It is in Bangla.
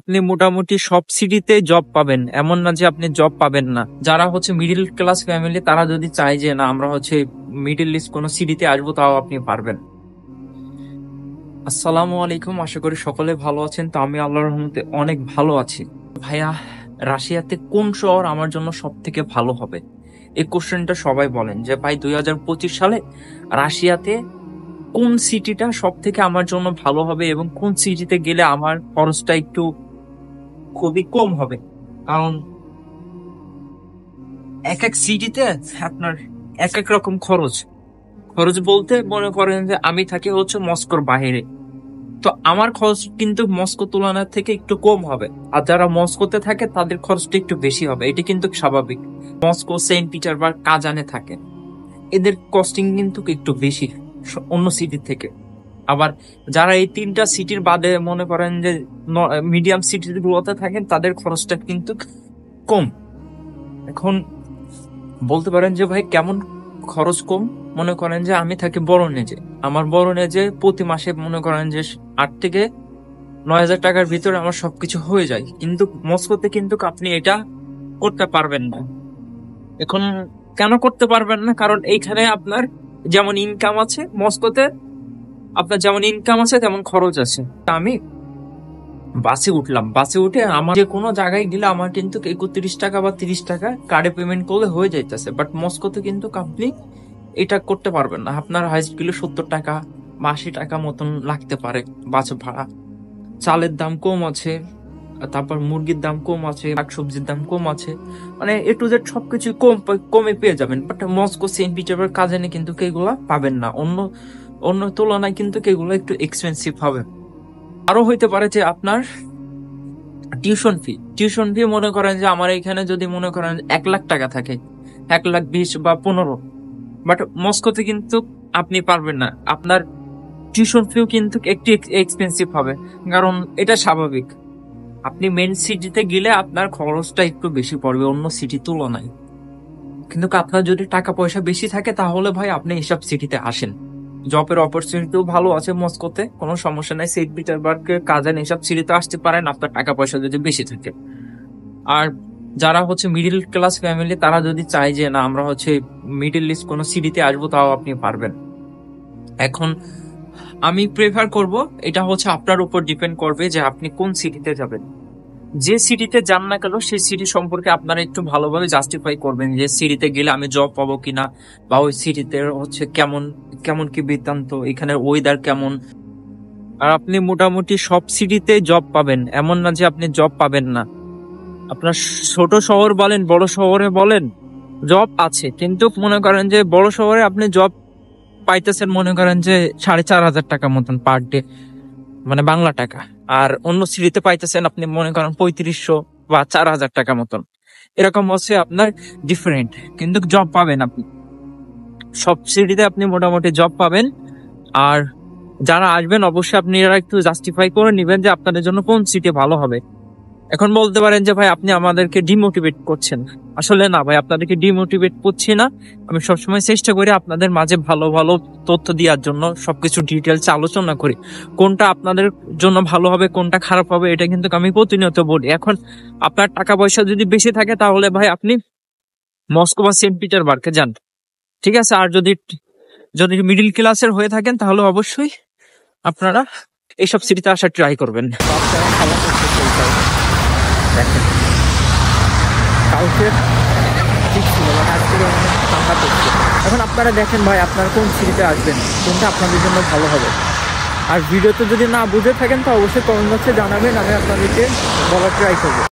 আপনি মোটামুটি সব সিটিতে জব পাবেন, এমন না যে আপনি জব পাবেন না। যারা হচ্ছে মিডিল ক্লাস ফ্যামিলি তারা যদি চায় যে না আমরা হচ্ছে মিডিল ইস্ট কোনো সিটিতে আসবো, তাও আপনি পারবেন। আসসালামু আলাইকুম, আশা করি সকলে ভালো আছেন। তো আমি আল্লাহর রহমতে অনেক ভালো আছি। ভাইয়া, রাশিয়াতে কোন শহর আমার জন্য সব থেকে ভালো হবে? এই কোশ্চেনটা সবাই বলেন যে ভাই 2025 সালে রাশিয়াতে কোন সিটিটা সব থেকে আমার জন্য ভালো হবে এবং কোন সিটিতে গেলে আমার খরচটা একটু খুবই কম হবে। কারণ এক এক সিটিতে আপনার এক এক রকম খরচ। খরচ বলতে মনে করেন যে আমি থাকি হচ্ছে মস্কোর বাইরে, তো আমার খরচ কিন্তু মস্কো তুলনার থেকে একটু কম হবে। আর যারা মস্কোতে থাকে তাদের খরচটা একটু বেশি হবে, এটা কিন্তু স্বাভাবিক। মস্কো, সেন্ট পিটারবার্গ, কাজানে থাকে, এদের কস্টিং কিন্তু একটু বেশি অন্য সিটির থেকে। আবার যারা এই তিনটা সিটির বাদে মনে করেন যে মিডিয়াম সিটি গুলোতে থাকেন তাদের খরচটা কিন্তু কম। এখন বলতে পারেন যে ভাই কেমন খরচ কম? মনে করেন যে আমি থাকি বড়নেজে, আমার বড়নেজে প্রতি মাসে মনে করেন যে 8 থেকে 9,000 টাকার ভিতরে আমার সবকিছু হয়ে যায়। কিন্তু মস্কোতে কিন্তু আপনি এটা করতে পারবেন না। এখন কেন করতে পারবেন না? কারণ এইখানে আপনার যেমন ইনকাম আছে, মস্কোতে আপনার যেমন ইনকাম আছে তেমন খরচ আছে। আমি বাসে উঠলাম, বাসে উঠে আমার যে কোনো জায়গায় গেলে আমার কিন্তু 31 টাকা বা 30 টাকা কার্ডে পেমেন্ট করলে হয়ে যাইতেছে। বাট মস্কোতে কিন্তু আপনি এটা করতে পারবেন না। আপনার হাইস্ট গেলে 70 টাকা বা 80 টাকা মতন লাগতে পারে বাস ভাড়া। চালের দাম কম আছে, তারপর মুরগির দাম কম আছে, শাকসবজির দাম কম আছে, মানে এ টু জেড সবকিছু কমে পেয়ে যাবেন। বাট মস্কো, সেন্ট পিটারবার্গ, কাজানে কিন্তু এগুলা পাবেন না। অন্য অন্য তুলনায় কিন্তু এগুলো একটু এক্সপেন্সিভ হবে। আরো হইতে পারে যে আপনার টিউশন ফি মনে করেন যে আমার এখানে যদি মনে করেন 1 লাখ টাকা থাকে, 1,20,000 বা 15, বাট মস্কোতে কিন্তু আপনি পারবেন না। আপনার টিউশন ফিও কিন্তু একটু এক্সপেন্সিভ হবে, কারণ এটা স্বাভাবিক। আপনি মেন সিটিতে গেলে আপনার খরচটা একটু বেশি পড়বে অন্য সিটির তুলনায়। কিন্তু আপনার যদি টাকা পয়সা বেশি থাকে তাহলে ভাই আপনি এসব সিটিতে আসেন। জবের অপরচুনিটিও ভালো আছে মস্কোতে, কোনো সমস্যা নাই। সেন্ট পিটারবার্গ, কাজান, এসব সিটিতে আসতে পারেন আপনার টাকা পয়সা যদি বেশি থাকে। আর যারা হচ্ছে মিডিল ক্লাস ফ্যামিলি তারা যদি চায় যে না আমরা হচ্ছে মিডিল ইস্ট কোনো সিটিতে আসবো, তাও আপনি পারবেন। এখন আমি প্রেফার করব, এটা হচ্ছে আপনার উপর ডিপেন্ড করবে যে আপনি কোন সিটিতে যাবেন। যে সিটিতে যান না কেন সেই সিটি সম্পর্কে আপনারা একটু ভালোভাবে জাস্টিফাই করবেন যে সিটিতে গেলে আমি জব পাবো কিনা, বা ওই সিটিতে হচ্ছে কেমন কেমন কি বৃত্তান্ত, এখানের ওয়েদার কেমন। আর আপনি মোটামুটি সব সিটিতে জব পাবেন, এমন না যে আপনি জব পাবেন না। আপনার ছোট শহর বলেন, বড় শহরে বলেন, জব আছে। কিন্তু মনে করেন যে বড় শহরে আপনি জব পাইতেছেন মনে করেন যে 4,500 টাকা মতন পার ডে, মানে বাংলা টাকা। আর অন্য সিটিতে পাইতেছেন আপনি মনে করেন 3500 বা 4,000 টাকা মতন। এরকম হচ্ছে আপনার ডিফারেন্ট, কিন্তু জব পাবেন আপনি সব সিটিতে, আপনি মোটামুটি জব পাবেন। আর যারা আসবেন অবশ্যই আপনি এরা একটু জাস্টিফাই করে নিবেন যে আপনাদের জন্য কোন সিটি ভালো হবে। এখন বলতে পারেন যে ভাই আপনি আমাদেরকে ডিমোটিভেট করছেন। আসলে না ভাই, আপনাদেরকে ডিমোটিভেট করছি না। আমি সবসময় চেষ্টা করি আপনাদের মাঝে ভালো ভালো তথ্য দেওয়ার জন্য, সবকিছু ডিটেলস আলোচনা করি। কোনটা আপনাদের জন্য ভালো হবে, কোনটা খারাপ হবে, এটা কিন্তু আমি প্রতিনিয়ত বলি। এখন আপনার টাকা পয়সা যদি বেশি থাকে তাহলে ভাই আপনি মস্কো বা সেন্ট পিটারবার্গে যান, ঠিক আছে। আর যদি যদি মিডিল ক্লাসের হয়ে থাকেন তাহলে অবশ্যই আপনারা এইসব সিটিতে আসার ট্রাই করবেন। দেখেন কালকে ঠিক ছিল, মানে আজকে অনেক ঠান্ডা পড়ছে। এখন আপনারা দেখেন ভাই আপনারা কোন সিটিতে আসবেন, কোনটা আপনাদের জন্য ভালো হবে। আর ভিডিওতে যদি না বুঝে থাকেন তো অবশ্যই কমেন্ট বক্সে জানাবেন, আমি আপনাদেরকে বলার ট্রাই করবো।